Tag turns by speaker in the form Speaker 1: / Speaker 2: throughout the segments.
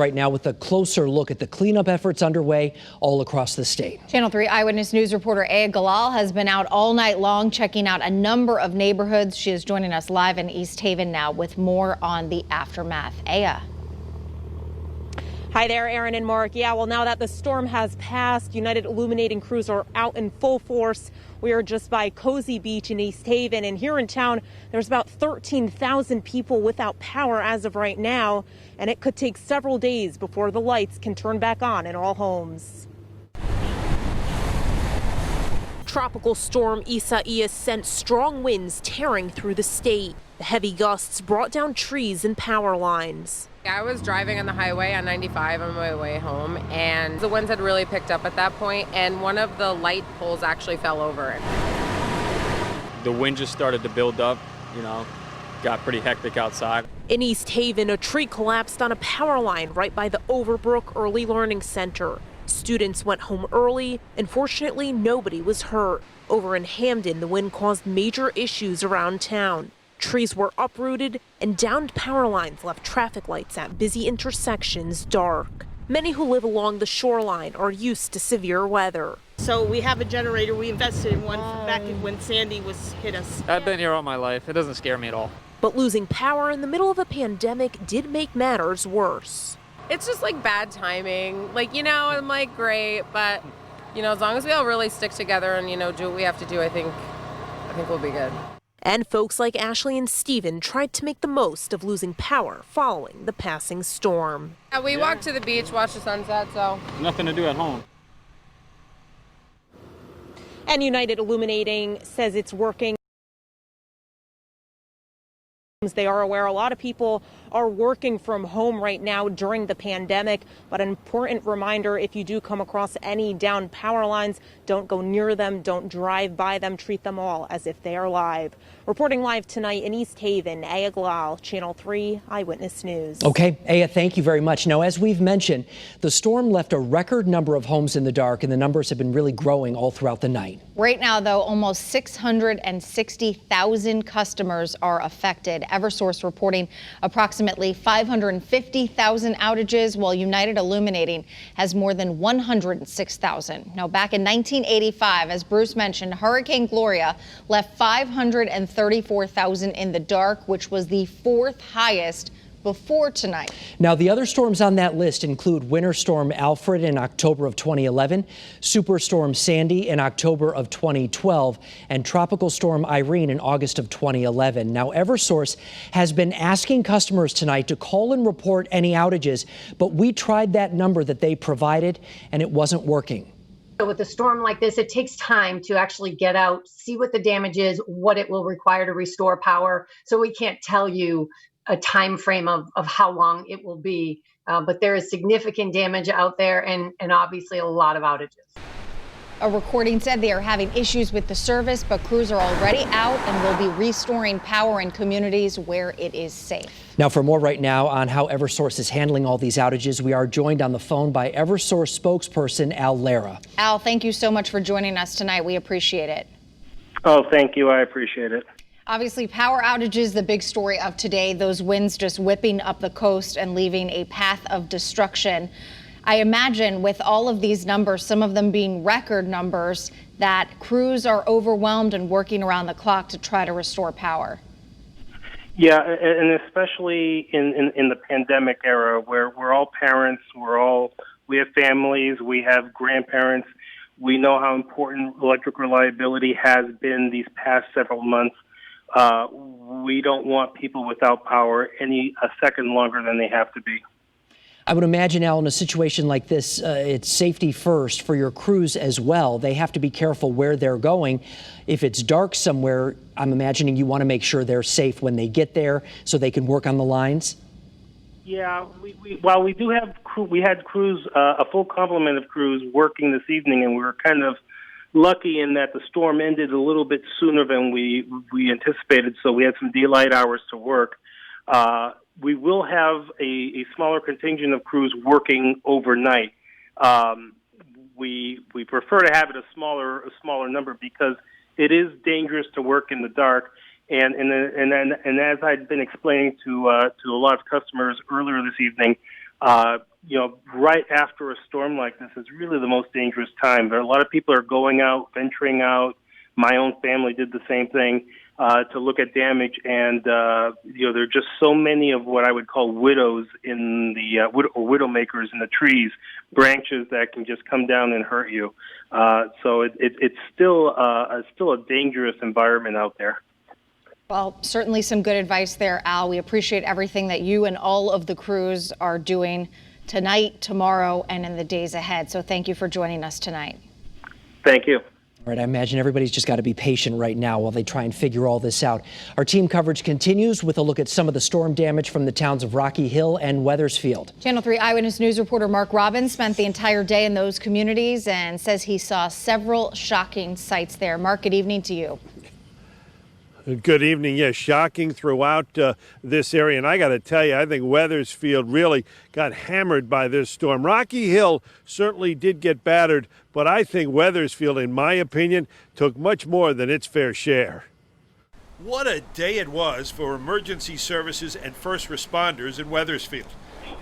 Speaker 1: Right now with a closer look at the cleanup efforts underway all across the state.
Speaker 2: Channel 3 Eyewitness News reporter Aya Galal has been out all night long checking out a number of neighborhoods. She is joining us live in East Haven now with more on the aftermath. Aya.
Speaker 3: Hi there, Aaron and Mark. Yeah, well, now that the storm has passed, United Illuminating crews are out in full force. We are just by Cozy Beach in East Haven, and here in town, there's about 13,000 people without power as of right now, and it could take several days before the lights can turn back on in all homes. Tropical storm Isaias sent strong winds tearing through the state. The heavy gusts brought down trees and power lines.
Speaker 4: I was driving on the highway on 95 on my way home, and the winds had really picked up at that point, and one of the light poles actually fell over.
Speaker 5: The wind just started to build up, got pretty hectic outside.
Speaker 3: In East Haven, a tree collapsed on a power line right by the Overbrook Early Learning Center. Students went home early, and fortunately nobody was hurt. Over in Hamden, the wind caused major issues around town. Trees were uprooted, and downed power lines left traffic lights at busy intersections dark. Many who live along the shoreline are used to severe weather.
Speaker 6: So we have a generator. We invested in one back when Sandy hit us.
Speaker 5: I've been here all my life. It doesn't scare me at all.
Speaker 3: But losing power in the middle of a pandemic did make matters worse.
Speaker 4: It's just like bad timing. I'm like, great, but, as long as we all really stick together and, do what we have to do, I think we'll be good.
Speaker 3: And folks like Ashley and Steven tried to make the most of losing power following the passing storm.
Speaker 4: Yeah, we walked to the beach, watched the sunset, so.
Speaker 5: Nothing to do at home.
Speaker 3: And United Illuminating says it's working. They are aware a lot of people are working from home right now during the pandemic, but an important reminder, if you do come across any downed power lines, don't go near them, don't drive by them, treat them all as if they are live. Reporting live tonight in East Haven, Aya Galal, Channel 3 Eyewitness News.
Speaker 1: Okay, Aya, thank you very much. Now, as we've mentioned, the storm left a record number of homes in the dark, and the numbers have been really growing all throughout the night.
Speaker 2: Right now, though, almost 660,000 customers are affected. Eversource reporting approximately 550,000 outages, while United Illuminating has more than 106,000. Now, back in 1985, as Bruce mentioned, Hurricane Gloria left 534,000 in the dark, which was the fourth highest before tonight.
Speaker 1: Now, the other storms on that list include Winter Storm Alfred in October of 2011, Superstorm Sandy in October of 2012, and Tropical Storm Irene in August of 2011. Now, Eversource has been asking customers tonight to call and report any outages, but we tried that number that they provided, and it wasn't working.
Speaker 7: With a storm like this, it takes time to actually get out, see what the damage is, what it will require to restore power. So we can't tell you a time frame of how long it will be, but there is significant damage out there and obviously a lot of outages.
Speaker 2: A recording said they are having issues with the service, but crews are already out and will be restoring power in communities where it is safe.
Speaker 1: Now, for more right now on how Eversource is handling all these outages, we are joined on the phone by Eversource spokesperson Al Lara.
Speaker 2: Al, thank you so much for joining us tonight. We appreciate it.
Speaker 8: Oh, thank you. I appreciate it.
Speaker 2: Obviously, power outages, the big story of today, those winds just whipping up the coast and leaving a path of destruction. I imagine with all of these numbers, some of them being record numbers, that crews are overwhelmed and working around the clock to try to restore power.
Speaker 8: Yeah, and especially in the pandemic era where we're all parents, we have families, we have grandparents. We know how important electric reliability has been these past several months. We don't want people without power a second longer than they have to be.
Speaker 1: I would imagine, Al, in a situation like this, it's safety first for your crews as well. They have to be careful where they're going. If it's dark somewhere, I'm imagining you want to make sure they're safe when they get there so they can work on the lines.
Speaker 8: Yeah, while we do have we had crews, a full complement of crews working this evening, and we were kind of lucky in that the storm ended a little bit sooner than we anticipated, so we had some daylight hours to work. We will have a smaller contingent of crews working overnight. We prefer to have it a smaller number because it is dangerous to work in the dark. And as I'd been explaining to a lot of customers earlier this evening, Right after a storm like this is really the most dangerous time. There are a lot of people are going out, venturing out. My own family did the same thing to look at damage, and there are just so many of what I would call widows in the widow makers in the trees, branches that can just come down and hurt you. So it's still a dangerous environment out there.
Speaker 2: Well, certainly some good advice there, Al. We appreciate everything that you and all of the crews are doing tonight, tomorrow, and in the days ahead. So thank you for joining us tonight.
Speaker 8: Thank you.
Speaker 1: All right, I imagine everybody's just got to be patient right now while they try and figure all this out. Our team coverage continues with a look at some of the storm damage from the towns of Rocky Hill and Wethersfield.
Speaker 2: Channel 3 Eyewitness News reporter Mark Robbins spent the entire day in those communities and says he saw several shocking sights there. Mark, good evening to you.
Speaker 9: Good evening. Yes, shocking throughout this area. And I got to tell you, I think Wethersfield really got hammered by this storm. Rocky Hill certainly did get battered, but I think Wethersfield, in my opinion, took much more than its fair share. What a day it was for emergency services and first responders in Wethersfield.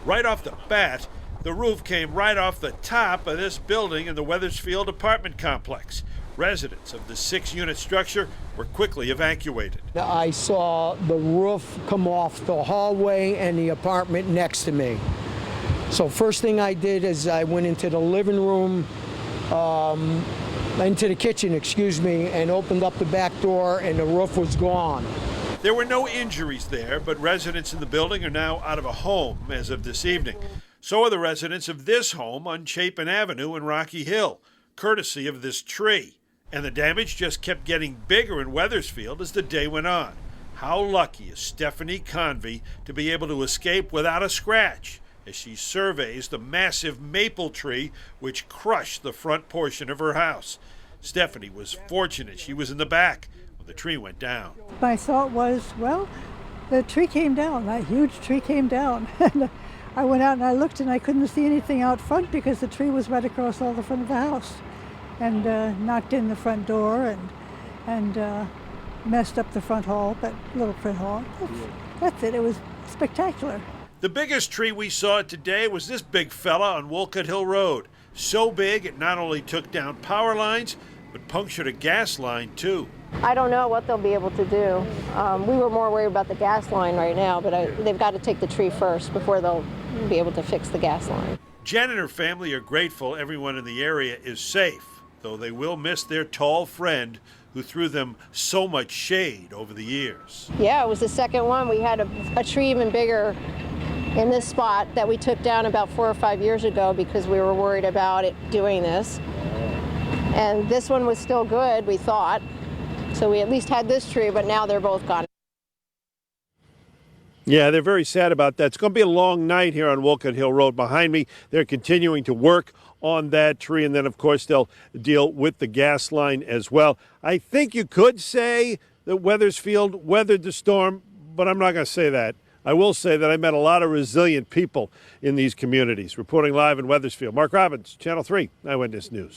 Speaker 9: Right off the bat, the roof came right off the top of this building in the Wethersfield apartment complex. Residents of the 6-unit structure were quickly evacuated.
Speaker 10: I saw the roof come off the hallway and the apartment next to me. So first thing I did is I went into the living room, into the kitchen, and opened up the back door, and the roof was gone.
Speaker 9: There were no injuries there, but residents in the building are now out of a home as of this evening. So are the residents of this home on Chapin Avenue in Rocky Hill, courtesy of this tree. And the damage just kept getting bigger in Wethersfield as the day went on. How lucky is Stephanie Convey to be able to escape without a scratch as she surveys the massive maple tree which crushed the front portion of her house. Stephanie was fortunate she was in the back when the tree went down.
Speaker 11: My thought was, well, the tree came down, that huge tree came down. And I went out and I looked and I couldn't see anything out front because the tree was right across all the front of the house. And knocked in the front door and messed up the front hall, that little front hall. That's it. It was spectacular.
Speaker 9: The biggest tree we saw today was this big fella on Wolcott Hill Road. So big it not only took down power lines, but punctured a gas line too.
Speaker 12: I don't know what they'll be able to do. We were more worried about the gas line right now, but they've got to take the tree first before they'll be able to fix the gas line.
Speaker 9: Jen and her family are grateful everyone in the area is safe, though they will miss their tall friend who threw them so much shade over the years.
Speaker 12: Yeah, it was the second one. We had a tree even bigger in this spot that we took down about 4 or 5 years ago because we were worried about it doing this. And this one was still good, we thought. So we at least had this tree, but now they're both gone.
Speaker 9: Yeah, they're very sad about that. It's going to be a long night here on Wolcott Hill Road. Behind me, they're continuing to work on that tree, and then, of course, they'll deal with the gas line as well. I think you could say that Wethersfield weathered the storm, but I'm not going to say that. I will say that I met a lot of resilient people in these communities. Reporting live in Wethersfield, Mark Robbins, Channel 3 Eyewitness News.